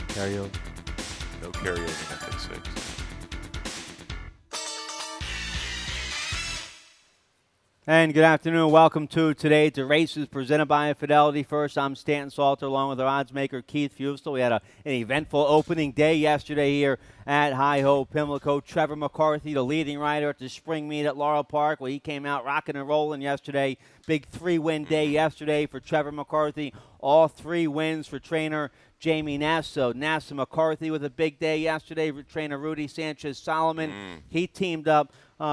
Karaoke. No karaoke in that pick six. And good afternoon. Welcome to today to Races presented by Fidelity First. I'm Stanton Salter along with our odds maker Keith Fustel. We had an eventful opening day yesterday here at Hi-Ho Pimlico. Trevor McCarthy, the leading rider at the spring meet at Laurel Park. Well, he came out rocking and rolling yesterday. Big 3-win day yesterday for Trevor McCarthy. All 3 wins for trainer Jamie Ness. So Ness and McCarthy with a big day yesterday. Trainer Rudy Sanchez-Solomon, he teamed up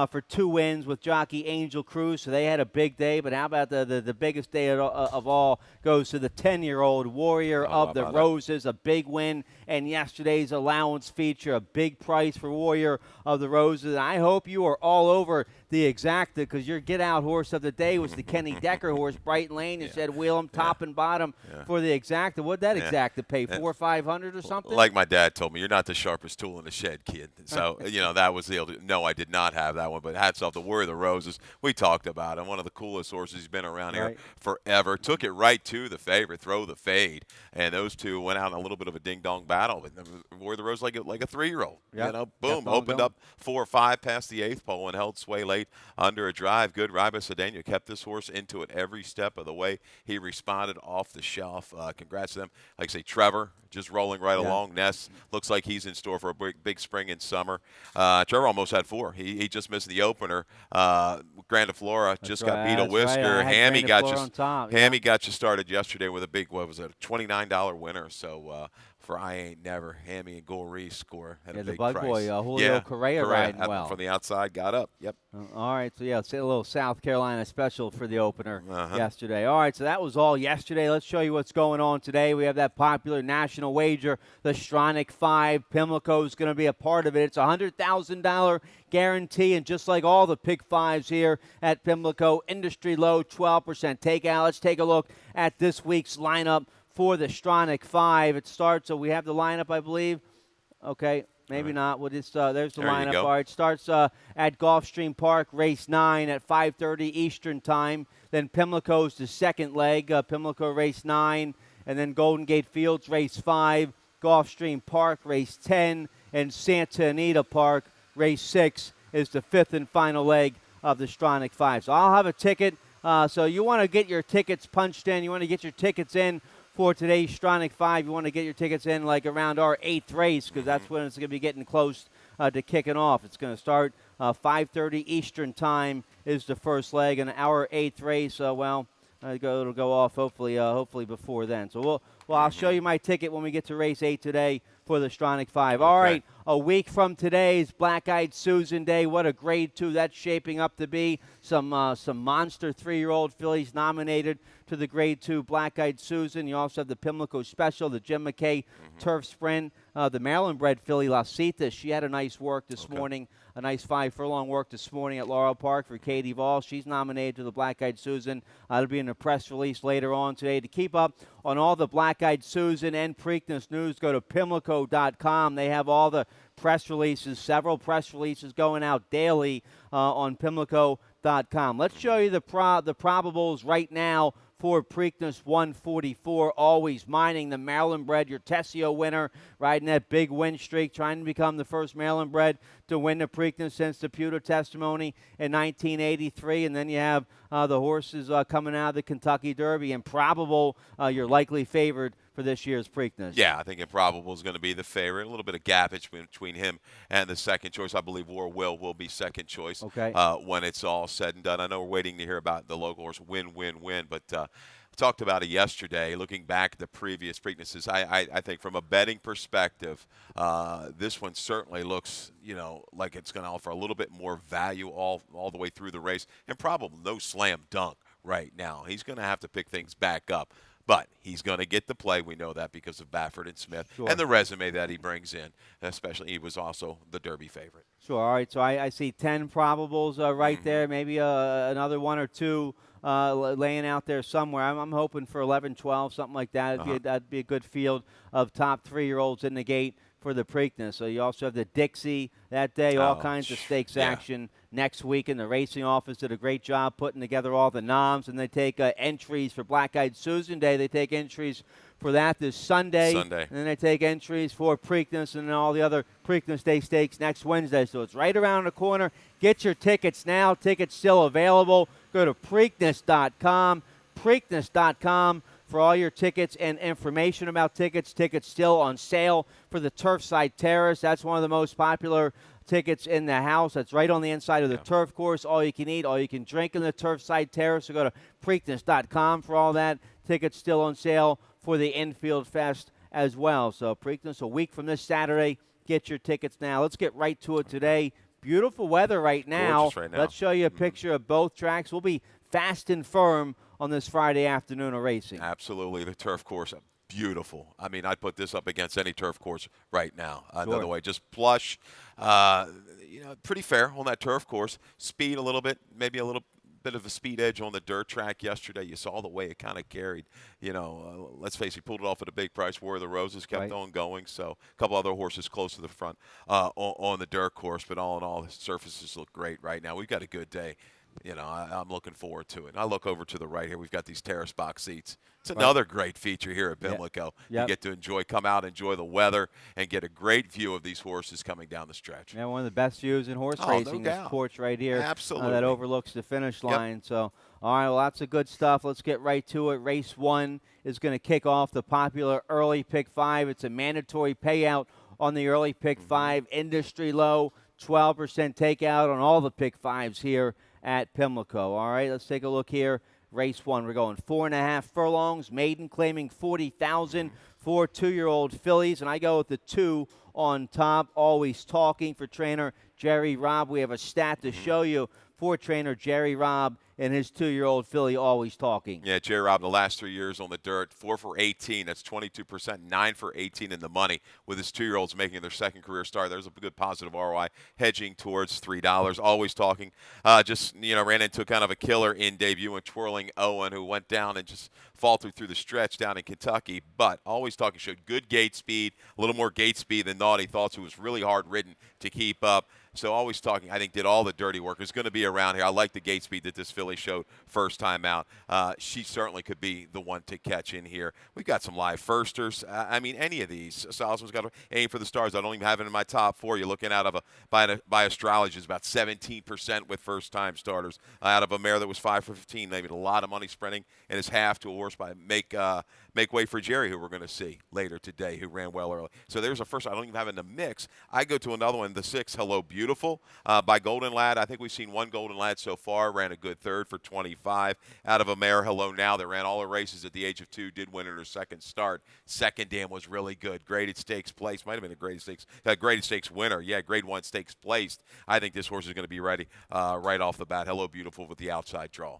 for 2 wins with jockey Angel Cruz. So they had a big day. But how about the biggest day of all goes to the 10-year-old Warrior of the Roses, a big win. And yesterday's allowance feature, a big price for Warrior of the Roses. And I hope you are all over the exacta because your get-out horse of the day was the Kenny Decker horse, Bright Lane. You said wheel him top and bottom for the exacta. What'd that exacta pay, $400 or $500 or something? Like my dad told me, you're not the sharpest tool in the shed, kid. So, that was the – no, I did not have that one. But hats off to Warrior of the Roses. We talked about him. One of the coolest horses. He's been around here forever. Took it right to the favorite, Throw the Fade. And those two went out in a little bit of a ding-dong battle. But Warrior of the Roses like a 3-year-old. Boom, opened up 4 or 5 past the 8th pole and held sway late under a drive. Good ride by Cedeno. Kept this horse into it every step of the way. He responded off the shelf. Congrats to them. Like I say, Trevor just rolling right along. Ness looks like he's in store for a big spring and summer. Trevor almost had 4. He just missed the opener. Grandiflora just got beat a whisker. Hammy got you started yesterday with a big, what was it, a $29 winner. So for I Ain't Never, Hammy and Goree score at a big price. The bug boy, Julio Correa riding well. From the outside, got up. Yep. All right, so it's a little South Carolina special for the opener yesterday. All right, so that was all yesterday. Let's show you what's going on today. We have that popular national wager, the Stronach 5. Pimlico is going to be a part of it. It's a $100,000 guarantee, and just like all the pick 5s here at Pimlico, industry low 12% takeout. Let's take a look at this week's lineup for the Stronach 5. It starts, so we have the lineup, I believe. Okay. Maybe not. We'll just, there's the lineup. All right, starts at Gulfstream Park, race 9 at 5:30 Eastern time. Then Pimlico's the second leg, Pimlico race 9. And then Golden Gate Fields, race 5. Gulfstream Park, race 10. And Santa Anita Park, race 6 is the 5th and final leg of the Stronach 5. So I'll have a ticket. So you want to get your tickets punched in. You want to get your tickets in for today's Stronach 5. You want to get your tickets in like around our 8th race because that's when it's going to be getting close to kicking off. It's going to start 5:30 Eastern time is the first leg, and our 8th race, it'll go off hopefully before then. So I'll show you my ticket when we get to race 8 today for the Stronach 5. All right, a week from today's Black-Eyed Susan Day. What a grade 2 that's shaping up to be. Some monster 3-year-old fillies nominated to the grade 2 Black-Eyed Susan. You also have the Pimlico Special, the Jim McKay Turf Sprint, the Maryland-bred filly La Cita. She had a nice work this morning, a nice 5-furlong work this morning at Laurel Park for Katie Vall. She's nominated to the Black-Eyed Susan. It'll be in a press release later on today. To keep up on all the Black-Eyed Susan and Preakness news, go to Pimlico.com. They have all the press releases, several press releases going out daily on Pimlico.com. Let's show you the probables right now for Preakness 144, always mining the Maryland-bred, your Tessio winner, riding that big win streak, trying to become the first Maryland-bred to win the Preakness since the Pewter testimony in 1983. And then you have the horses coming out of the Kentucky Derby. Improbable, your likely favorite for this year's Preakness. Yeah, I think Improbable is going to be the favorite. A little bit of gappage between him and the second choice. I believe War will be second choice when it's all said and done. I know we're waiting to hear about the local horse win, but we talked about it yesterday. Looking back at the previous Preaknesses, I think from a betting perspective, this one certainly looks, like it's going to offer a little bit more value all the way through the race. Improbable, no slam dunk right now. He's going to have to pick things back up. But he's going to get the play. We know that because of Baffert and Smith and the resume that he brings in, especially he was also the Derby favorite. Sure. All right, so I see 10 probables right there, maybe another 1 or 2 laying out there somewhere. I'm hoping for 11, 12, something like that. That'd be a good field of top 3-year-olds in the gate for the Preakness. So you also have the Dixie that day, all kinds of stakes action. next week. And the racing office did a great job putting together all the noms. And they take entries for Black-Eyed Susan Day. They take entries for that this Sunday. And then they take entries for Preakness and all the other Preakness Day stakes next Wednesday. So it's right around the corner. Get your tickets now. Tickets still available. Go to Preakness.com. Preakness.com for all your tickets and information about tickets. Tickets still on sale for the Turfside Terrace. That's one of the most popular tickets in the house. That's right on the inside of the turf course. All you can eat, all you can drink in the Turfside Terrace. So go to Preakness.com for all that. Tickets still on sale for the Infield Fest as well. So Preakness, a week from this Saturday. Get your tickets now. Let's get right to it today. Beautiful weather right now. Gorgeous right now. Let's show you a picture of both tracks. We'll be fast and firm on this Friday afternoon of racing. Absolutely. The turf course, beautiful. I mean, I'd put this up against any turf course right now. Sure. Another way, just plush. Pretty fair on that turf course. Speed a little bit, maybe a little bit of a speed edge on the dirt track yesterday. You saw the way it kind of carried. Let's face it, he pulled it off at a big price. War of the Roses kept on going. So a couple other horses close to the front on the dirt course. But all in all, the surfaces look great right now. We've got a good day. I'm looking forward to it. And I look over to the right here. We've got these terrace box seats. It's another great feature here at Pimlico. Yep. You get to come out, enjoy the weather, and get a great view of these horses coming down the stretch. Yeah, one of the best views in horse racing, no this doubt. porch right here. Absolutely. That overlooks the finish line. So, all right, lots of good stuff. Let's get right to it. Race 1 is going to kick off the popular early pick 5. It's a mandatory payout on the early pick 5. Industry low, 12% takeout on all the pick 5s here at Pimlico. All right, let's take a look here. Race 1, we're going 4.5 furlongs. Maiden claiming 40,000 for 2-year-old fillies, and I go with the 2 on top. Always talking for trainer Jerry Robb. We have a stat to show you for trainer Jerry Robb and his 2-year-old filly, Always Talking. Yeah, Jerry Robb, the last 3 years on the dirt, 4 for 18. That's 22%, 9 for 18 in the money, with his 2-year-olds making their second career start. There's a good positive ROI, hedging towards $3. Always Talking. Ran into kind of a killer in debut and Twirling Owen, who went down and just faltered through the stretch down in Kentucky. But Always Talking showed good gate speed, a little more gate speed than Naughty Thoughts, who was really hard ridden to keep up. So Always Talking, I think, did all the dirty work. It's going to be around here. I like the gate speed that this filly showed first time out. She certainly could be the one to catch in here. We've got some live firsters. Any of these. Salisbury's got to aim for the stars. I don't even have it in my top 4. You're looking out of by astrology is about 17% with first-time starters. Out of a mare that was 5 for 15, they made a lot of money sprinting, and it's half to a horse by Make Way for Jerry, who we're going to see later today, who ran well early. So there's a first I don't even have in the mix. I go to another one, the 6, Hello Beautiful, by Golden Lad. I think we've seen one Golden Lad so far. Ran a good third for 25. Out of a mare, Hello Now, that ran all her races at the age of 2, did win in her second start. Second dam was really good. Graded stakes place. Might have been a graded stakes winner. Yeah, grade 1 stakes placed. I think this horse is going to be ready right off the bat. Hello Beautiful with the outside draw.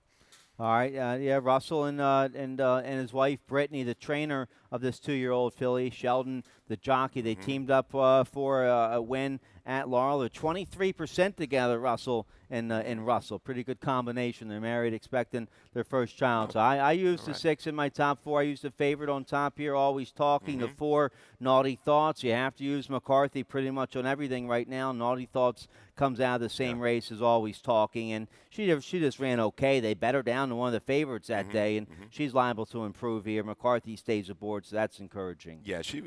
All right, Russell and his wife Brittany, the trainer of this 2-year-old filly, Sheldon, the jockey, they teamed up for a win at Laurel. They're 23% together, Russell and Russell. Pretty good combination. They're married, expecting their first child. So I used the 6 in my top 4. I used the favorite on top here, Always Talking. The 4, Naughty Thoughts. You have to use McCarthy pretty much on everything right now. Naughty Thoughts comes out of the same race as Always Talking, and she just ran okay. They bet her down to one of the favorites that day, and she's liable to improve here. McCarthy stays aboard, so that's encouraging. Yeah, she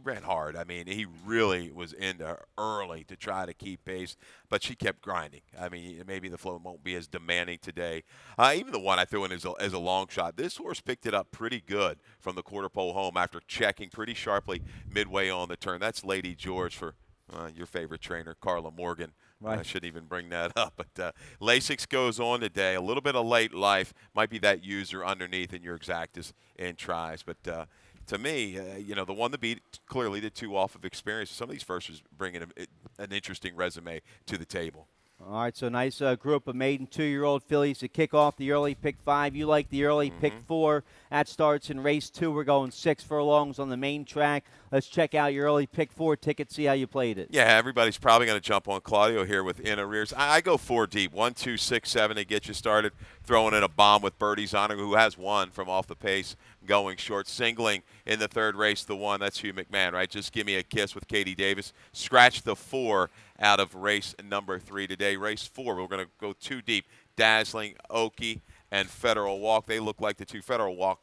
ran hard. I mean, he really was into her early to try to keep pace, but she kept grinding. I mean, maybe the flow won't be as demanding today. Even the one I threw in as a long shot, this horse picked it up pretty good from the quarter pole home after checking pretty sharply midway on the turn. That's Lady George for your favorite trainer, Carla Morgan. Right. I shouldn't even bring that up. But Lasix goes on today. A little bit of late life. Might be that user underneath in your exactas and tries. But to me, the one to beat, clearly the 2 off of experience. Some of these firsters bringing an interesting resume to the table. All right, so nice group of maiden 2-year-old fillies to kick off the early pick 5. You like the early pick 4. That starts in race 2. We're going 6 furlongs on the main track. Let's check out your early pick 4 ticket, see how you played it. Yeah, everybody's probably going to jump on Claudio here with in arrears. I go 4 deep, 1, 2, 6, 7 to get you started. Throwing in a bomb with Birdie's Honor, who has won from off the pace, going short. Singling in the 3rd race, the 1. That's Hugh McMahon, right? Just Give Me a Kiss with Katie Davis. Scratch the 4. out of race number 3 today. Race 4, we're going to go 2 deep. Dazzling, Okie, and Federal Walk. They look like the 2. Federal Walk,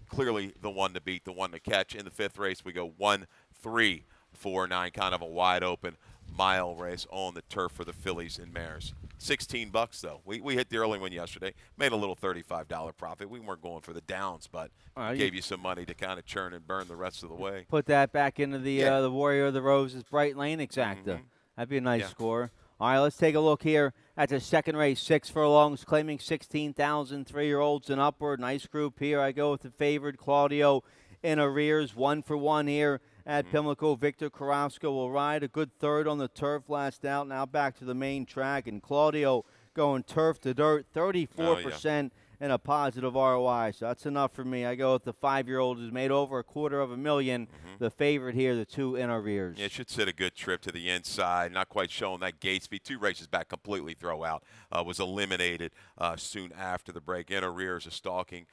clearly the one to beat, the one to catch. In the 5th race, we go 1, 3, 4, 9, kind of a wide open mile race on the turf for the fillies and mares. $16 though. We hit the early one yesterday. Made a little $35 profit. We weren't going for the downs, but gave you some money to kind of churn and burn the rest of the way. Put that back into the Warrior of the Roses Bright Lane exacta. That'd be a nice score. All right, let's take a look here at the second race. 6 furlongs, claiming 16,000 3-year-olds and upward. Nice group here. I go with the favored Claudio in arrears. 1 for 1 here at Pimlico. Victor Carrasco will ride a good third on the turf last out. Now back to the main track, and Claudio going turf to dirt, 34% and a positive ROI. So that's enough for me. I go with the 5-year-old who's made over $250,000. The favorite here, the 2 in arrears. Yeah, it should sit a good trip to the inside. Not quite showing that gate speed. 2 races back, completely throw out. Was eliminated soon after the break. In arrears, a stalking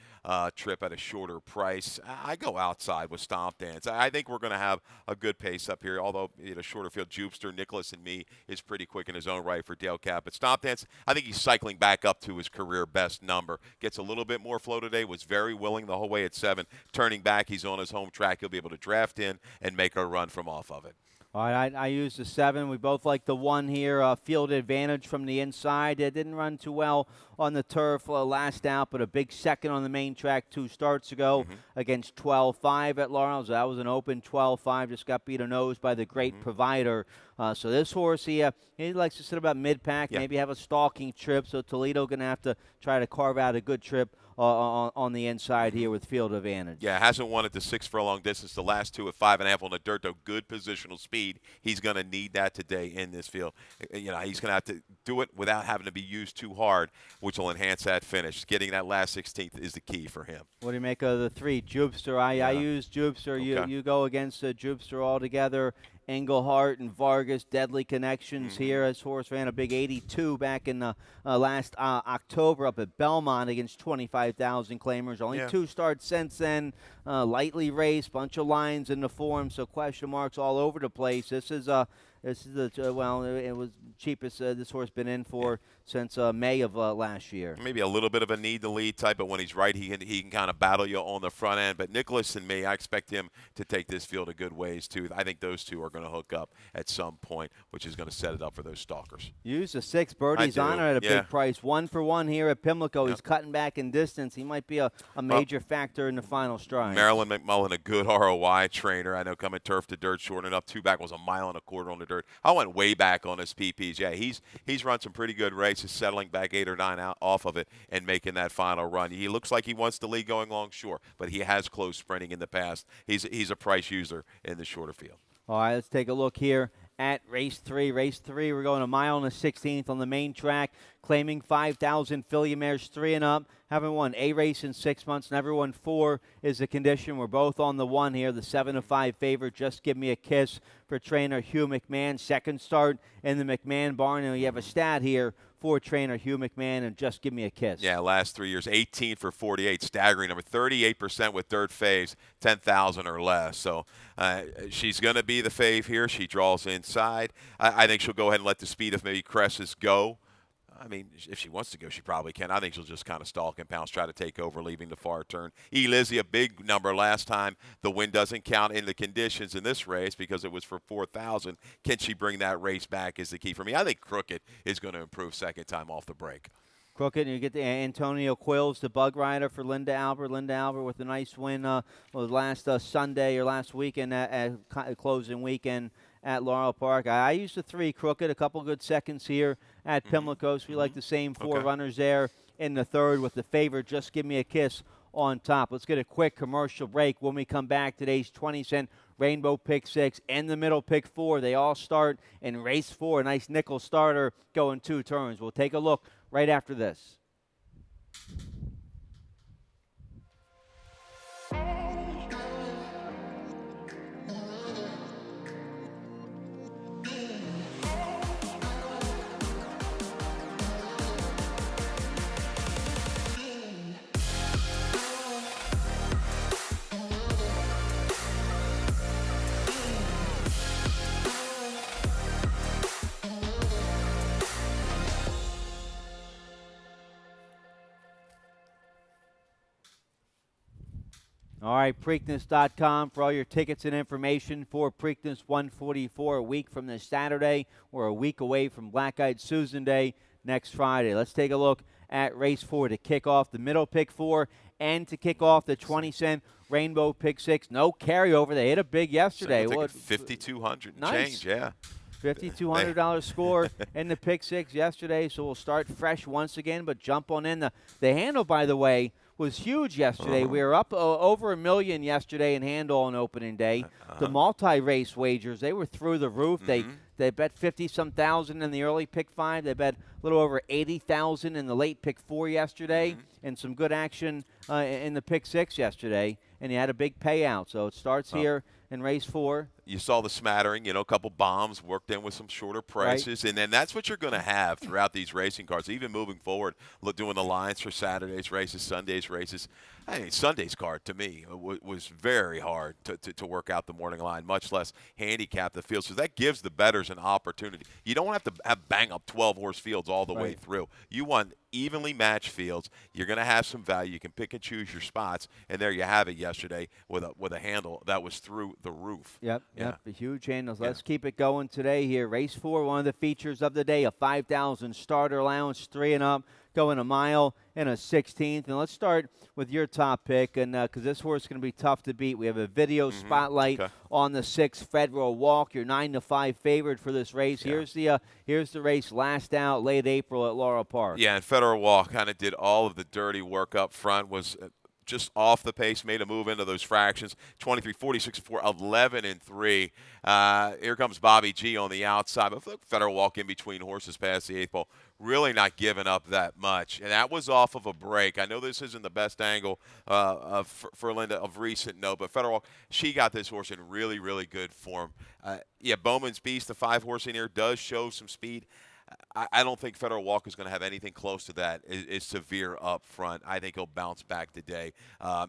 trip at a shorter price. I go outside with Stomp Dance. I think we're going to have a good pace up here, although shorter field, Jupster, Nicholas, and me is pretty quick in his own right for Dale Cap. But Stomp Dance, I think he's cycling back up to his career best number. Gets a little bit more flow today, was very willing the whole way at 7. Turning back, he's on his home track. He'll be able to draft in and make a run from off of it. All right, I used the 7. We both like the 1 here. Field advantage from the inside. It didn't run too well on the turf last out, but a big second on the main track 2 starts ago against 12-5 at Laurel's. That was an open 12-5. Just got beat a nose by the great provider. So this horse, he likes to sit about mid-pack, maybe have a stalking trip. So Toledo going to have to try to carve out a good trip on the inside here with field advantage. Yeah, hasn't won at the 6 furlong distance. The last 2 at 5.5 on the dirt, though. Good positional speed. He's going to need that today in this field. He's going to have to do it without having to be used too hard, which will enhance that finish. Getting that last 16th is the key for him. What do you make of the 3? Jupster. I use Jupster. Okay. You go against Jupster altogether. Englehart and Vargas, deadly connections here. This horse ran a big 82 back in last October up at Belmont against 25,000 claimers. Only 2 starts since then. Lightly raced, bunch of lines in the form, so question marks all over the place. This is it was cheapest this horse been in for since May of last year. Maybe a little bit of a need to lead type, but when he's right, he can kind of battle you on the front end. But Nicholas and me, I expect him to take this field a good ways too. I think those 2 are going to hook up at some point, which is going to set it up for those stalkers. Use the 6. Birdie's Honor at a big price. 1 for 1 here at Pimlico. He's cutting back in distance. He might be a major factor in the final stride. Marilyn McMullen, a good ROI trainer. I know coming turf to dirt, short enough. 2 back was 1.25 miles on the dirt. I went way back on his PPs. Yeah, he's run some pretty good races, settling back 8 or 9 out off of it and making that final run. He looks like he wants the lead going long, sure, but he has closed sprinting in the past. He's a price user in the shorter field. All right, let's take a look here at race 3. Race 3, we're going 1 mile and a 16th on the main track, claiming 5,000 filly mares 3 and up. Haven't won a race in 6 months. Never won 4 is the condition. We're both on the 1 here. The 7-5 favorite. Just Give Me a Kiss for trainer Hugh McMahon. Second start in the McMahon barn. And you have a stat here for trainer Hugh McMahon and Just Give Me a Kiss. Yeah, last 3 years, 18 for 48. Staggering number. 38% with dirt faves, 10,000 or less. So she's going to be the fave here. She draws inside. I think she'll go ahead and let the speed of maybe Cresses go. I mean, if she wants to go, she probably can. I think she'll just kind of stalk and pounce, try to take over, leaving the far turn. Lizzie, a big number last time. The win doesn't count in the conditions in this race because it was for 4,000. Can she bring that race back is the key for me. I think Crooked is going to improve second time off the break. Crooked, and you get the Antonio Quills, the bug rider for Linda Albert. Linda Albert with a nice win last Sunday or last weekend at closing weekend at Laurel Park. I used the 3 Crooked, a couple good seconds here at Pimlico. So we like the same 4 runners there in the 3rd with the favorite Just Give Me a Kiss on top. Let's get a quick commercial break. When we come back, today's 20-cent Rainbow Pick 6 and the middle Pick 4. They all start in race 4. A nice nickel starter going 2 turns. We'll take a look right after this. All right, Preakness.com for all your tickets and information for Preakness 144 a week from this Saturday. We're a week away from Black-Eyed Susan Day next Friday. Let's take a look at race 4 to kick off the middle pick 4 and to kick off the 20-cent Rainbow pick 6. No carryover. They hit a big yesterday. What, 5,200 and nice. change, yeah. $5,200 score in the pick 6 yesterday, so we'll start fresh once again, but jump on in. The handle, by the way, was huge yesterday. We were up over $1 million yesterday in handle on opening day. The multi-race wagers, they were through the roof. They bet 50-some thousand in the early pick 5. They bet a little over 80,000 in the late pick 4 yesterday, and some good action in the pick 6 yesterday. And you had a big payout. So it starts here in race 4. You saw the smattering, a couple bombs worked in with some shorter prices. Right. And then that's what you're going to have throughout these racing cards, even moving forward, doing the lines for Saturday's races, Sunday's races. I mean, Sunday's card, to me, was very hard to work out the morning line, much less handicap the field. So that gives the bettors an opportunity. You don't have to have bang-up 12-horse fields all the way through. You want evenly matched fields. You're going to have some value. You can pick and choose your spots, and there you have it yesterday with a handle that was through the roof. Yep, the huge handles. Let's keep it going today here. Race 4, one of the features of the day, a 5,000 starter allowance, 3 and up, going a mile and a 16th. And let's start with your top pick, and because this horse is going to be tough to beat. We have a video spotlight on the 6th Federal Walk. You're 9-5 favored for this race. Yeah. Here's the race last out late April at Laurel Park. Yeah, and Federal Walk kind of did all of the dirty work up front. Was just off the pace, made a move into those fractions. 23, 46, 4, 11 and 3. Here comes Bobby G on the outside. But Federal Walk in between horses past the 8th pole. Really not giving up that much. And that was off of a break. I know this isn't the best angle for Linda of recent note, but Federal Walk, she got this horse in really, really good form. Bowman's Beast, the 5-horse in here, does show some speed. I don't think Federal Walk is going to have anything close to that. Is severe up front. I think he'll bounce back today.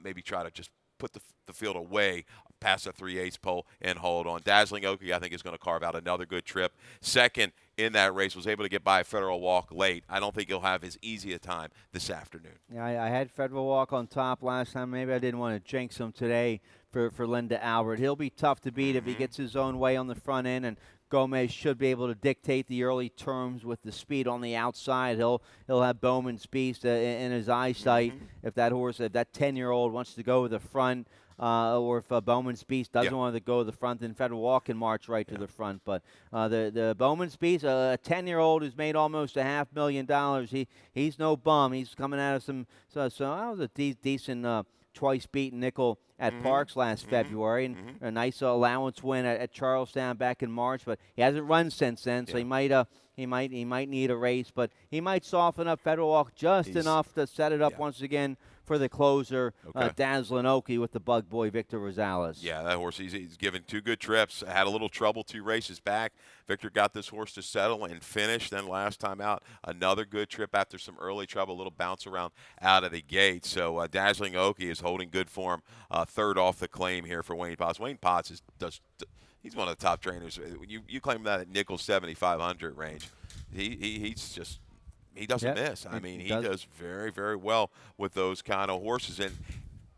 Maybe try to just put the field away past the 3/8 pole and hold on. Dazzling Oki, I think, is going to carve out another good trip. Second in that race, was able to get by Federal Walk late. I don't think he'll have as easy a time this afternoon. Yeah, I had Federal Walk on top last time. Maybe I didn't want to jinx him today for Linda Albert. He'll be tough to beat if he gets his own way on the front end, and Gomez should be able to dictate the early terms with the speed on the outside. He'll have Bowman's Beast in his eyesight if that 10-year-old wants to go to the front, or if Bowman's Beast doesn't want to go to the front, then Federal Walk can march right to the front. But the Bowman's Beast, a 10-year-old who's made almost $500,000, he's no bum. He's coming out of some that was a decent twice beaten nickel at Parks last February, and a nice allowance win at Charlestown back in March. But he hasn't run since then, so he might need a race, but he might soften up Federal Walk just enough to set it up once again for the closer, Dazzling Oki with the bug boy Victor Rosales. Yeah, that horse, he's given 2 good trips. Had a little trouble 2 races back. Victor got this horse to settle and finish. Then last time out, another good trip after some early trouble, a little bounce around out of the gate. So Dazzling Oki is holding good form. Third off the claim here for Wayne Potts. Wayne Potts he's one of the top trainers. You claim that at nickel 7,500 range. He doesn't miss. I mean, he does very, very well with those kind of horses. And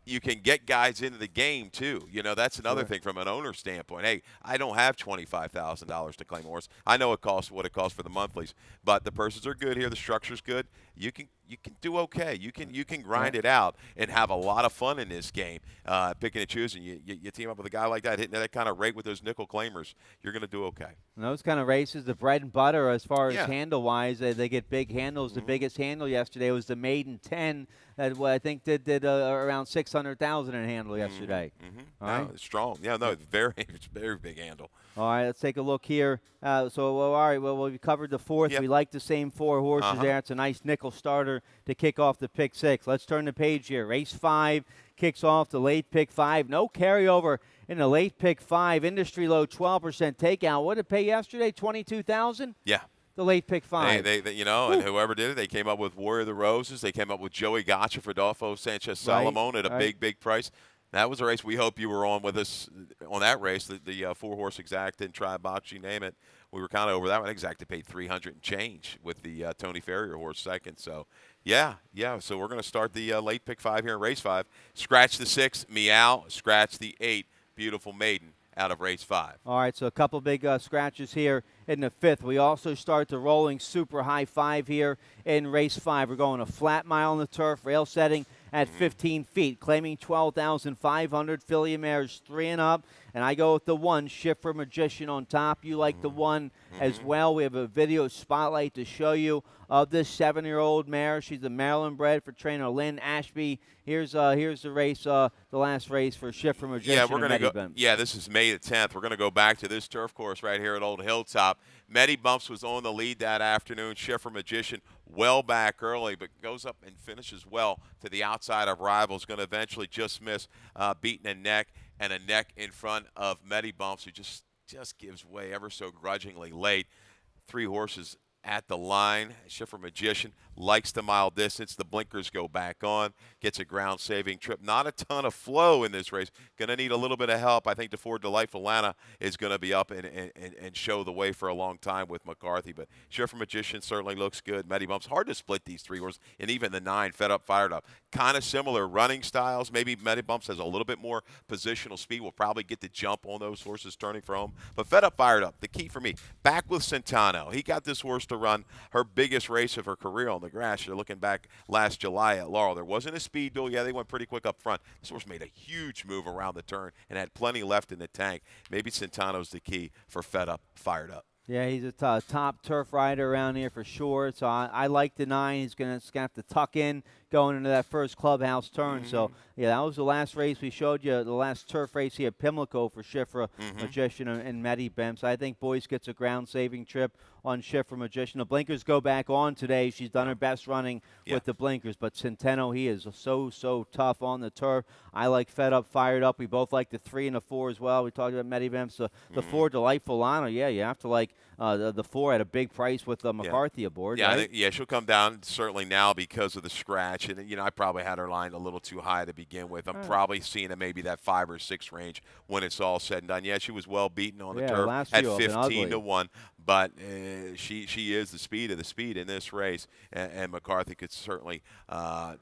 you can get guys into the game, too. That's another thing from an owner standpoint. Hey, I don't have $25,000 to claim a horse. I know what it costs for the monthlies, but the purses are good here. The structure's good. You can do okay. You can grind it out and have a lot of fun in this game, picking and choosing. You team up with a guy like that, hitting that kind of rate with those nickel claimers, you're going to do okay. And those kind of races, the bread and butter as far as handle-wise, they get big handles. The biggest handle yesterday was the Maiden 10 that I think did around $600,000 in handle yesterday. All right? It's strong. Yeah, no, it's very big handle. All right, let's take a look here. All right, we covered the 4th. We like the same 4 horses there. It's a nice nickel starter to kick off the pick 6. Let's turn the page here. Race 5 kicks off the late pick 5. No carryover in the late pick 5. Industry low 12% takeout. What did it pay yesterday? $22,000? Yeah. The late pick 5. They and whoever did it, they came up with Warrior of the Roses. They came up with Joey Gotcha for Adolfo Sanchez Salomon at a big price. That was a race we hope you were on with us on that race, the 4-horse exact and Tribox, you name it. we were kind of over that one. Exactly paid 300 and change with the Tony Farrier horse second. So, yeah. So we're going to start the late pick 5 here in race 5. Scratch the 6, Meow. Scratch the 8, Beautiful Maiden out of race 5. All right, so a couple big scratches here in the 5th. We also start the rolling super high 5 here in race 5. We're going a flat mile on the turf, rail setting at 15 feet, claiming 12,500. Filly mares 3 and up. And I go with the 1, Shifter Magician on top. You like the 1 as well. We have a video spotlight to show you of this 7-year-old mare. She's a Maryland bred for trainer Lynn Ashby. Here's the race, the last race for Shifter Magician. Yeah, we're going to go. Yeah, this is May the 10th. We're going to go back to this turf course right here at Old Hilltop. Medi Bumps was on the lead that afternoon. Shifter Magician well back early, but goes up and finishes well to the outside of rivals. Going to eventually just miss beating a neck in front of Medi Bumps, who just gives way ever so grudgingly late. 3 horses at the line. Shifter Magician likes the mile distance. The blinkers go back on. Gets a ground-saving trip. Not a ton of flow in this race. Going to need a little bit of help. I think DeFord Delightful Lana is going to be up and show the way for a long time with McCarthy. But Shifter Magician certainly looks good. Medi Bumps. Hard to split these 3 horses. And even the 9, Fed Up, Fired Up. Kind of similar running styles. Maybe Medi Bumps has a little bit more positional speed. We'll probably get the jump on those horses turning for home. But Fed Up, Fired Up. The key for me. Back with Centano. He got this horse to run her biggest race of her career on the grass. You're looking back last July at Laurel. There wasn't a speed duel. Yeah, they went pretty quick up front. This horse made a huge move around the turn and had plenty left in the tank. Maybe Centano's the key for Fed Up, Fired Up. Yeah, he's a top turf rider around here for sure. So I like the 9. He's going to have to tuck in going into that first clubhouse turn. So, yeah, that was the last race we showed you, the last turf race here at Pimlico for Shifter Magician and Medi Bumps. I think Boyce gets a ground-saving trip on Shifter Magician. The blinkers go back on today. She's done her best running with the blinkers. But Centeno, he is so tough on the turf. I like Fed Up, Fired Up. We both like the 3 and the 4 as well. We talked about Medi Bumps. The 4, Delightful Lana. Yeah, you have to like the 4 at a big price with McCarthy aboard. Yeah, right? I think, she'll come down certainly now because of the scratch. And, I probably had her line a little too high to begin with. I'm probably seeing it maybe that 5 or 6 range when it's all said and done. Yeah, she was well beaten on the turf at 15-1. But she is the speed of the speed in this race, and McCarthy could certainly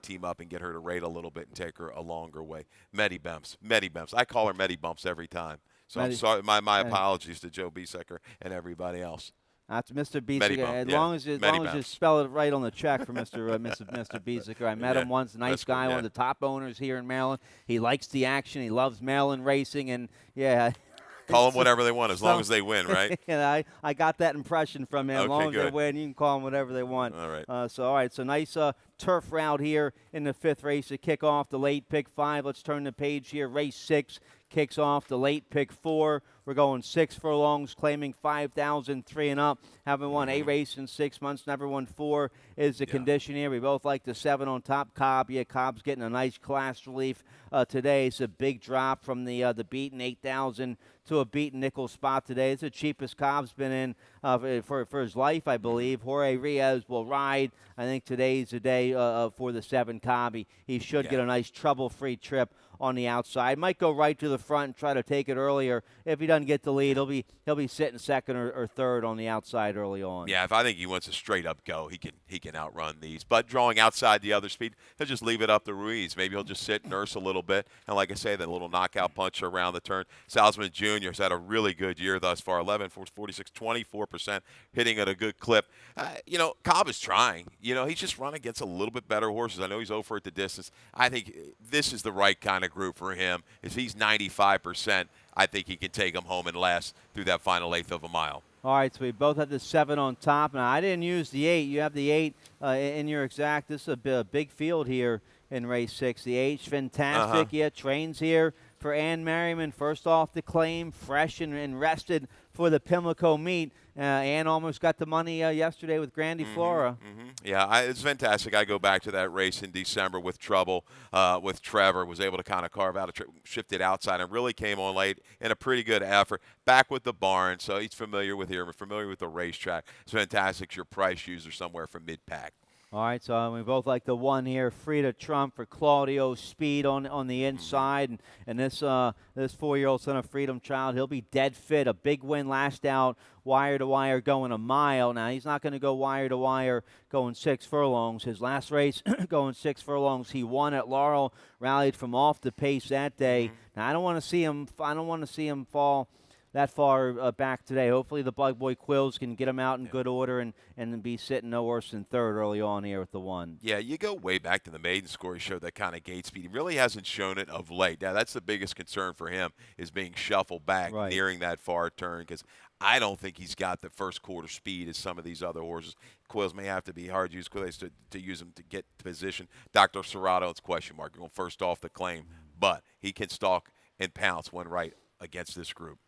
team up and get her to rate a little bit and take her a longer way. Medi Bumps. I call her Medi Bumps every time. So I'm sorry. My apologies to Joe Biesecker and everybody else. That's Mr. Biesecker. As long as you spell it right on the check for Mr. Biesecker. I met him once. Nice guy, one of the top owners here in Maryland. He likes the action. He loves Maryland racing, and call them whatever they want as long as they win, right? Yeah, I got that impression from him. Okay, as long as good. they win, you can call them whatever they want. All right. So nice turf route here in the 5th race to kick off the late pick 5. Let's turn the page here. Race 6 kicks off the late pick 4. We're going 6 furlongs, claiming 5,000, 3 and up. Haven't won a race in 6 months. Never won 4 is the condition here. We both like the 7 on top. Cobb. Yeah, Cobb's getting a nice class relief today. It's a big drop from the beaten 8,000 to a beaten nickel spot today. It's the cheapest Cobb's been in for his life, I believe. Jorge Rios will ride. I think today's the day for the 7 Cobb. He should get a nice trouble-free trip on the outside. Might go right to the front and try to take it earlier. If he doesn't get the lead, he'll be sitting second or third on the outside early on. Yeah, if I think he wants a straight up go, he can outrun these. But drawing outside the other speed, he'll just leave it up to Ruiz. Maybe he'll just sit, nurse a little bit, and like I say, that little knockout punch around the turn. Salzman Jr. has had a really good year thus far. 11, 46, 24%, hitting at a good clip. Cobb is trying. He's just running against a little bit better horses. I know he's over at the distance. I think this is the right kind of group for him. If he's 95%, I think he can take him home and last through that final 1/8 of a mile. All right, so we both have the 7 on top. Now, I didn't use the 8. You have the 8 in your exact. This is a big field here in race 6. The 8's fantastic. Yeah, trains here for Ann Merriman. First off the claim, fresh and rested for the Pimlico meet. Ann almost got the money yesterday with Grandi Flora. Yeah, it's fantastic. I go back to that race in December with trouble with Trevor. Was able to kind of carve out shifted outside and really came on late in a pretty good effort. Back with the barn, so he's familiar with here, familiar with the racetrack. It's fantastic. Your price user somewhere from mid-pack. All right, so we both like the one here, Frida Trump for Claudio Speed on the inside, and this 4-year-old son of Freedom Child, he'll be dead fit. A big win last out, wire to wire, going a mile. Now he's not going to go wire to wire, going 6 furlongs. His last race, going 6 furlongs, he won at Laurel, rallied from off the pace that day. Now I don't want to see him. I don't want to see him fall that far back today. Hopefully the Bug Boy Quills can get him out in good order and be sitting no worse than third early on here with the one. Yeah, you go way back to the maiden score. He showed that kind of gate speed. He really hasn't shown it of late. Now, that's the biggest concern for him is being shuffled back nearing that far turn because I don't think he's got the first quarter speed as some of these other horses. Quills may have to be hard use quills to use them to get to position. Dr. Serrato, it's question mark. Going first off the claim, but he can stalk and pounce when right against this group.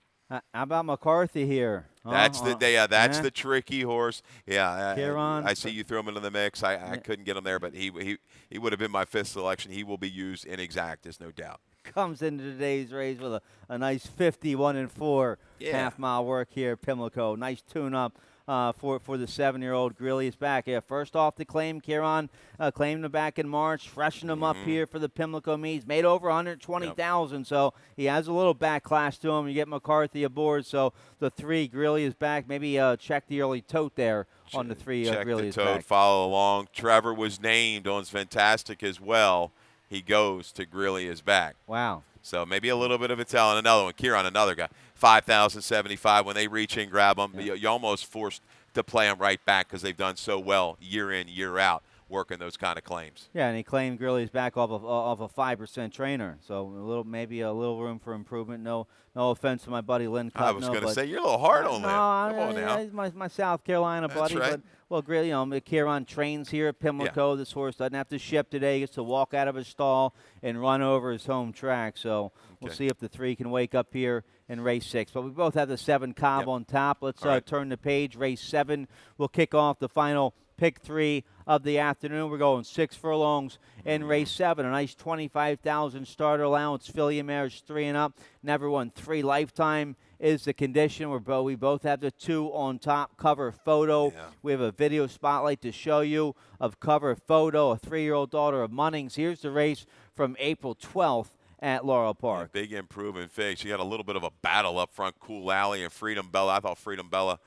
How about McCarthy here? That's the tricky horse. Yeah, Kieran, I see you throw him into the mix. I couldn't get him there, but he would have been my 5th selection. He will be used in exactas, no doubt. Comes into today's race with a nice 51-4 half-mile work here at Pimlico. Nice tune-up for the 7-year-old. Greeley is back. Yeah, first off the claim, Kieran claimed him back in March, freshened him up here for the Pimlico meets. Made over 120,000, so he has a little back class to him. You get McCarthy aboard, so the 3, Greeley is back. Maybe check the early tote there on the 3. Greeley is back. Check the tote, follow along. Trevor was named on Fantastic as well. He goes to Greeley is back. Wow. So maybe a little bit of a tell. And another one, Kieran, another guy, 5,075. When they reach in, grab them. Yeah. You're almost forced to play them right back because they've done so well year in, year out, working those kind of claims. Yeah, and he claimed Greeley's back off a 5% trainer, so maybe a little room for improvement. No offense to my buddy Lynn Cutno. I was going to say you're a little hard on Lynn. Come on now. He's my South Carolina buddy. Right. But well, Greeley, Kieran trains here at Pimlico. Yeah. This horse doesn't have to ship today. He gets to walk out of his stall and run over his home track. So we'll see if the 3 can wake up here in race 6. But we both have the 7 Cobb on top. Let's turn the page. Race 7 will kick off the final pick 3 of the afternoon. We're going 6 furlongs in race 7. A nice 25,000 starter allowance. Filly mares 3 and up. Never won 3 lifetime is the condition. We both have the 2 on top. Cover photo. Yeah. We have a video spotlight to show you of cover photo. A 3-year-old daughter of Munnings. Here's the race from April 12th at Laurel Park. Yeah, big improvement. She got a little bit of a battle up front. Cool Alley and Freedom Bella. I thought Freedom Bella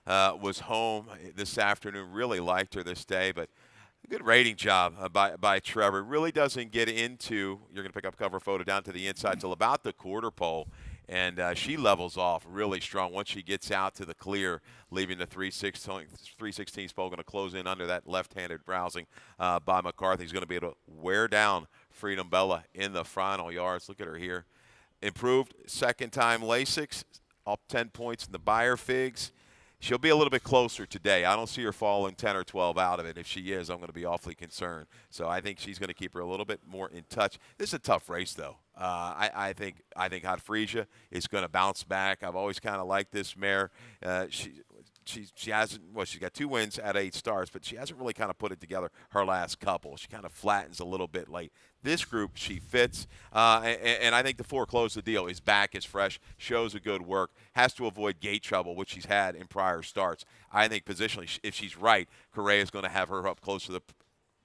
was home this afternoon. Really liked her this day, but good rating job by Trevor. Really doesn't get into, you're going to pick up cover photo down to the inside till about the quarter pole, and she levels off really strong once she gets out to the clear, leaving the 3/16 pole. Going to close in under that left-handed browsing by McCarthy. He's going to be able to wear down Freedom Bella in the final yards. Look at her here. Improved second-time Lasix, up 10 points in the Bayer Figs. She'll be a little bit closer today. I don't see her falling 10 or 12 out of it. If she is, I'm going to be awfully concerned. So I think she's going to keep her a little bit more in touch. This is a tough race, though. I think Hot Frisia is going to bounce back. I've always kind of liked this mare. She hasn't, well, she's got 2 wins at 8 starts, but she hasn't really kind of put it together her last couple. She kind of flattens a little bit late. This group, she fits, and I think the 4 close the deal. Is back, is fresh, shows a good work, has to avoid gate trouble, which she's had in prior starts. I think positionally, if she's right, Correa is going to have her up close to the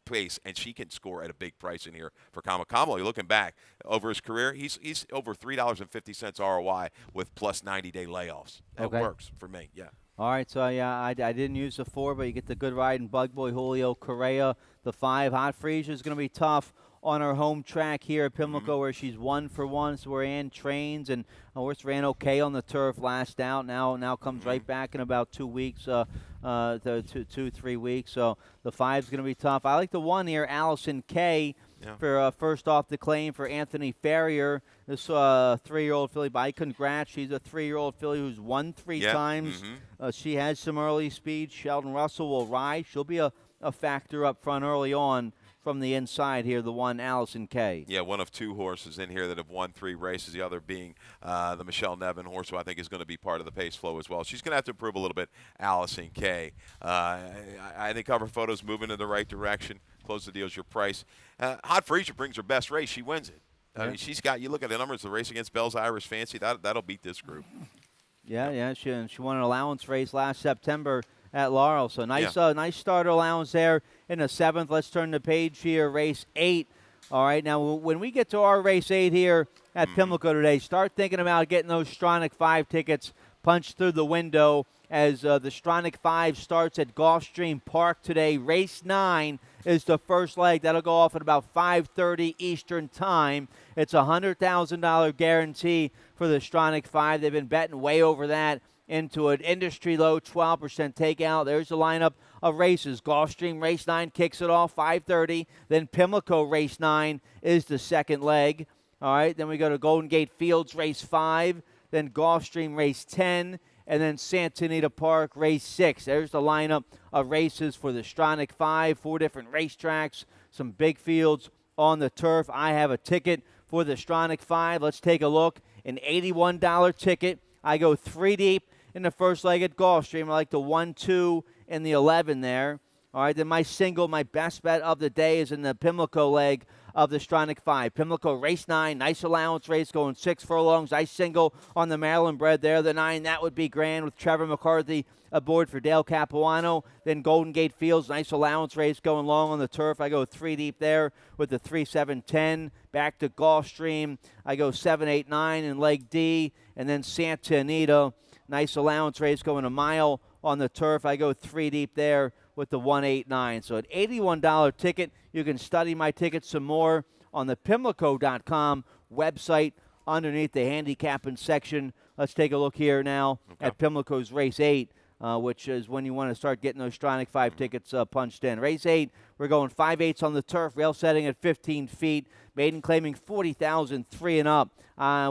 pace, and she can score at a big price in here for Kamala. You're looking back over his career, he's over $3.50 ROI with plus 90-day layoffs. That works for me, yeah. All right, so yeah, I didn't use the 4, but you get the good ride in Bug Boy Julio Correa. The 5, Hot Frisia, is going to be tough on her home track here at Pimlico, where she's 1 for 1. So where Ann trains, and horse ran okay on the turf last out. Now comes right back in about 2 weeks, 2-3 weeks. So the 5's going to be tough. I like the 1 here, Allison K. Yeah. For first off the claim for Anthony Farrier, this 3-year-old filly. By congrats, she's a 3-year-old filly who's won 3 times. She has some early speed. Sheldon Russell will ride. She'll be a factor up front early on from the inside here, the 1, Allison K. Yeah, one of 2 horses in here that have won 3 races, the other being the Michelle Nevin horse, who I think is going to be part of the pace flow as well. She's going to have to improve a little bit, Allison K. I think cover photo's moving in the right direction. Close the deal's your price. Hot Frisia brings her best race. She wins it. I mean, she's got, you look at the numbers, the race against Bell's Irish Fancy, that'll beat this group. Yeah, she won an allowance race last September at Laurel. So nice, nice starter allowance there in the 7th. Let's turn the page here. Race 8. All right, now when we get to our race 8 here at Pimlico today, start thinking about getting those Stronach 5 tickets punched through the window as the Stronach 5 starts at Gulfstream Park today. Race 9 is the first leg. That'll go off at about 5:30 Eastern Time. It's a $100,000 guarantee for the Stronach 5. They've been betting way over that into an industry low 12% takeout. There's the lineup of races. Gulfstream Race 9 kicks it off 5:30. Then Pimlico Race 9 is the second leg. All right, then we go to Golden Gate Fields Race 5, then Gulfstream Race 10, and then Santa Anita Park Race 6. There's the lineup of races for the Stronach 5, 4 different racetracks, some big fields on the turf. I have a ticket for the Stronach 5. Let's take a look. An $81 ticket. I go 3 deep in the first leg at Gulfstream. I like the 1, 2, and the 11 there. All right, then my single, my best bet of the day is in the Pimlico leg of the Stronach 5. Pimlico Race 9, nice allowance race, going 6 furlongs. Nice single on the Maryland bred there. The 9, that would be grand with Trevor McCarthy aboard for Dale Capuano. Then Golden Gate Fields, nice allowance race going long on the turf. I go 3 deep there with the 3, 7, 10. Back to Gulfstream. I go 7, 8, 9 in leg D. And then Santa Anita, nice allowance race going a mile on the turf. I go 3 deep there with the 189. So at $81 ticket, you can study my tickets some more on the Pimlico.com website underneath the handicapping section. Let's take a look here now at Pimlico's Race 8, which is when you want to start getting those Stronach 5 tickets punched in. Race 8, we're going 5/8 on the turf, rail setting at 15 feet. Maiden claiming 40,000, 3 and up.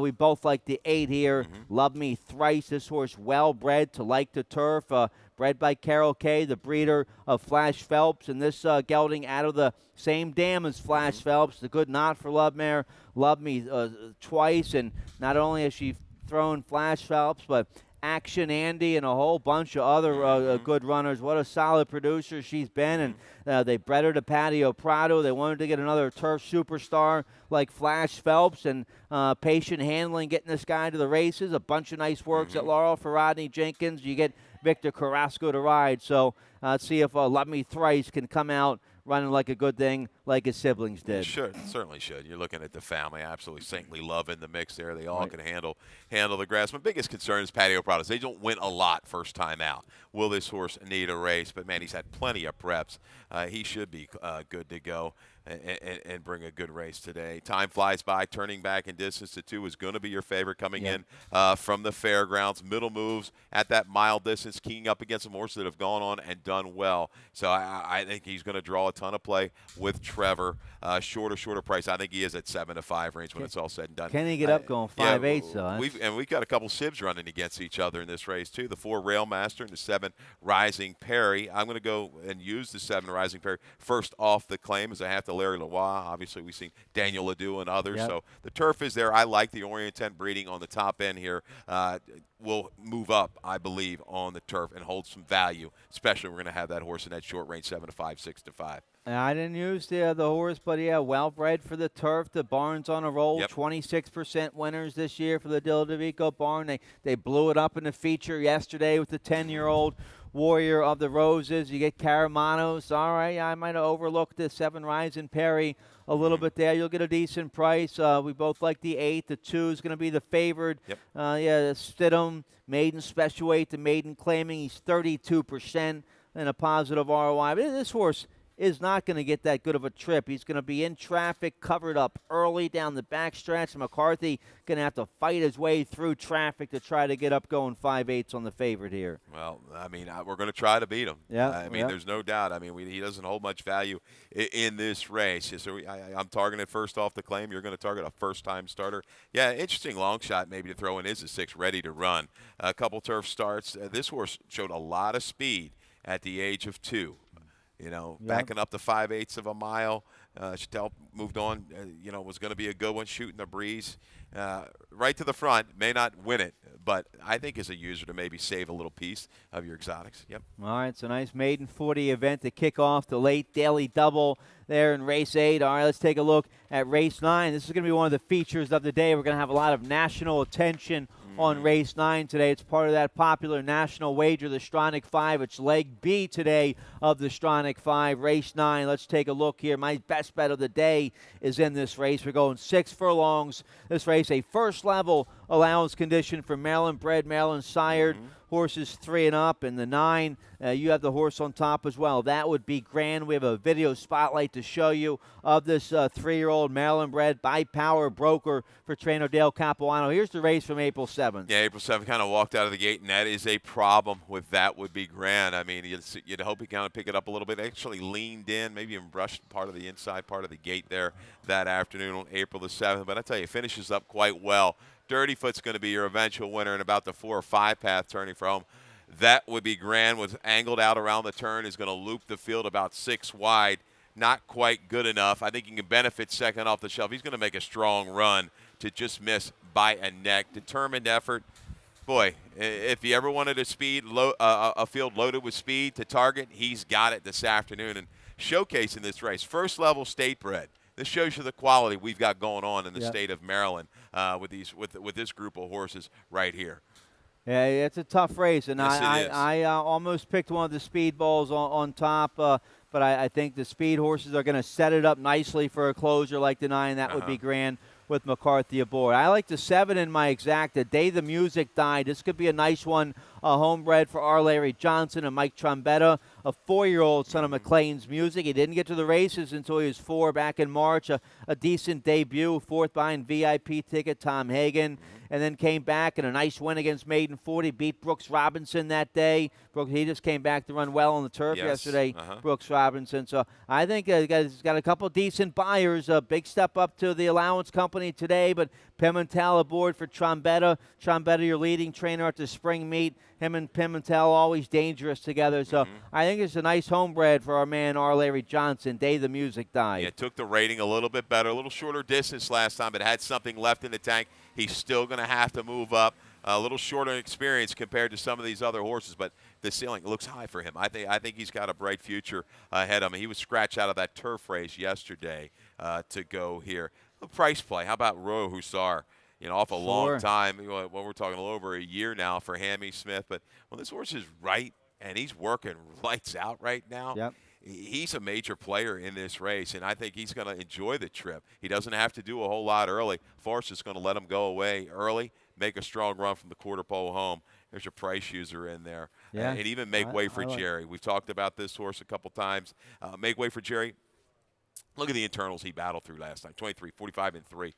We both like the 8 here. Love Me Thrice. This horse well bred to like the turf. Bred by Carol Kay, the breeder of Flash Phelps. And this gelding out of the same dam as Flash Phelps. The good knot for Love Me twice. And not only has she thrown Flash Phelps, but Action Andy and a whole bunch of other good runners. What a solid producer she's been. And they bred her to Patio Prado. They wanted to get another turf superstar like Flash Phelps, and patient handling, getting this guy to the races. A bunch of nice works at Laurel for Rodney Jenkins. You get Victor Carrasco to ride. So let's see if Love Me Thrice can come out running like a good thing like his siblings did. Sure, certainly should. You're looking at the family, absolutely saintly love in the mix there. They all can handle the grass. My biggest concern is Patio Prados. They don't win a lot first time out. Will this horse need a race? But, man, he's had plenty of preps. He should be good to go and bring a good race today. Time flies by. Turning back in distance to 2 is going to be your favorite coming in from the fairgrounds. Middle moves at that mile distance, keying up against some horses that have gone on and done well. So I think he's going to draw a ton of play with Trevor. Shorter price. I think he is at 7 to 5 range when it's all said and done. Can he get up going 5/8 though? We've got a couple sibs running against each other in this race too. The 4 Railmaster and the 7 Rising Perry. I'm going to go and use the 7 Rising Perry first off the claim, as I have to Larry Lavoie. Obviously, we've seen Daniel Ledoux and others. So the turf is there. I like the Orient 10 breeding on the top end here. Will move up, I believe, on the turf and hold some value. Especially, we're going to have that horse in that short range, 7 to 5, 6 to 5. I didn't use the horse, but well bred for the turf. The barn's on a roll. 26% winners this year for the Dilla DeVico barn. They blew it up in the feature yesterday with the 10-year-old Warrior of the Roses. You get Caramanos. All right, I might have overlooked the 7 Rising Perry a little bit there. You'll get a decent price. We both like the 8. The 2 is going to be the favored. The Stidham, maiden special weight, the maiden claiming he's 32% and a positive ROI. But this horse is not going to get that good of a trip. He's going to be in traffic, covered up early down the backstretch. McCarthy going to have to fight his way through traffic to try to get up going 5/8 on the favorite here. Well, I mean, we're going to try to beat him. There's no doubt. I mean, he doesn't hold much value in this race. So I'm targeting first off the claim. You're going to target a first-time starter. Yeah, interesting long shot maybe to throw in is a 6 ready to run. A couple turf starts. This horse showed a lot of speed at the age of 2. Backing up to 5/8 of a mile. Chattel moved on, was going to be a good one, shooting the breeze. Right to the front, may not win it, but I think as a user to maybe save a little piece of your exotics. All right, it's a nice maiden 40 event to kick off the late daily double there in race 8. All right, let's take a look at race 9. This is going to be one of the features of the day. We're going to have a lot of national attention on race 9 today. It's part of that popular national wager, the Stronach 5. It's leg B today of the Stronach 5, race 9. Let's take a look here. My best bet of the day is in this race. We're going 6 furlongs. This race, a first-level allowance condition for Maryland-bred, Maryland-sired horses 3 and up, and the 9, you have the horse on top as well. That would be grand. We have a video spotlight to show you of this 3-year-old Maryland-bred by Power Broker for trainer Dale Capuano. Here's the race from April 7th. Yeah, April 7th kind of walked out of the gate, and that is a problem with that would be grand. I mean, you'd hope he kind of pick it up a little bit. Actually leaned in, maybe even brushed part of the inside part of the gate there that afternoon on April the 7th. But I tell you, finishes up quite well. Dirty Foot's going to be your eventual winner in about the 4 or 5 path turning for home. That would be grand. Was angled out around the turn, is going to loop the field about 6 wide. Not quite good enough. I think he can benefit second off the shelf. He's going to make a strong run to just miss by a neck. Determined effort. Boy, if you ever wanted a field loaded with speed to target, he's got it this afternoon. And showcasing this race, first level state bred. This shows you the quality we've got going on in the state of Maryland with this group of horses right here. Yeah, it's a tough race, and yes, I almost picked one of the speed balls on top, but I think the speed horses are going to set it up nicely for a closer like the 9. That would be grand with McCarthy aboard. I like the 7 in my exact. The day the music died. This could be a nice one, homebred for R. Larry Johnson and Mike Trombetta, a 4-year-old son of McLean's Music. He didn't get to the races until he was 4 back in March. A decent debut, 4th behind VIP ticket, Tom Hagen, and then came back in a nice win against Maiden 40, beat Brooks Robinson that day. He just came back to run well on the turf yesterday, Brooks Robinson. So I think he's got a couple decent buyers. A big step up to the allowance company today, but Pimentel aboard for Trombetta. Trombetta, your leading trainer at the spring meet. Him and Pimentel always dangerous together. So I think it's a nice homebred for our man R. Larry Johnson. Day the music died. Yeah, took the rating a little bit better, a little shorter distance last time, but had something left in the tank. He's still going to have to move up. A little shorter experience compared to some of these other horses, but the ceiling looks high for him. I think he's got a bright future ahead of him. He was scratched out of that turf race yesterday to go here. A price play. How about Royal Hussar? Off a long time. Well, we're talking a little over a year now for Hammy Smith. But when this horse is right and he's working lights out right now, he's a major player in this race, and I think he's going to enjoy the trip. He doesn't have to do a whole lot early. Forrest is going to let him go away early, make a strong run from the quarter pole home. There's your price user in there. And even make way for Jerry. We've talked about this horse a couple times. Make way for Jerry. Look at the internals he battled through last night, 23, 45, and 3.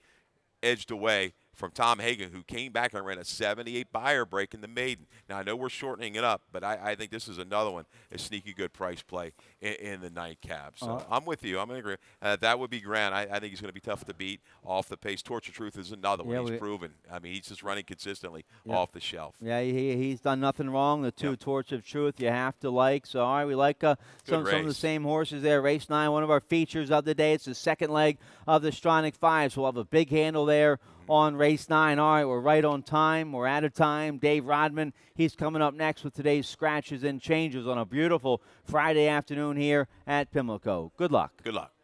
Edged away from Tom Hagen, who came back and ran a 78 buyer break in the maiden. Now, I know we're shortening it up, but I think this is another one, a sneaky good price play in the nightcap. So I'm with you. I'm going to agree. That would be grand. I think he's going to be tough to beat off the pace. Torch of Truth is another one. He's proven. I mean, he's just running consistently off the shelf. Yeah, he's done nothing wrong. The 2 Torch of Truth you have to like. So, all right, we like some of the same horses there. Race 9, one of our features of the day. It's the second leg of the Stronach 5. So we'll have a big handle there on race 9. All right, we're right on time. We're out of time. Dave Rodman, he's coming up next with today's scratches and changes on a beautiful Friday afternoon here at Pimlico. Good luck. Good luck.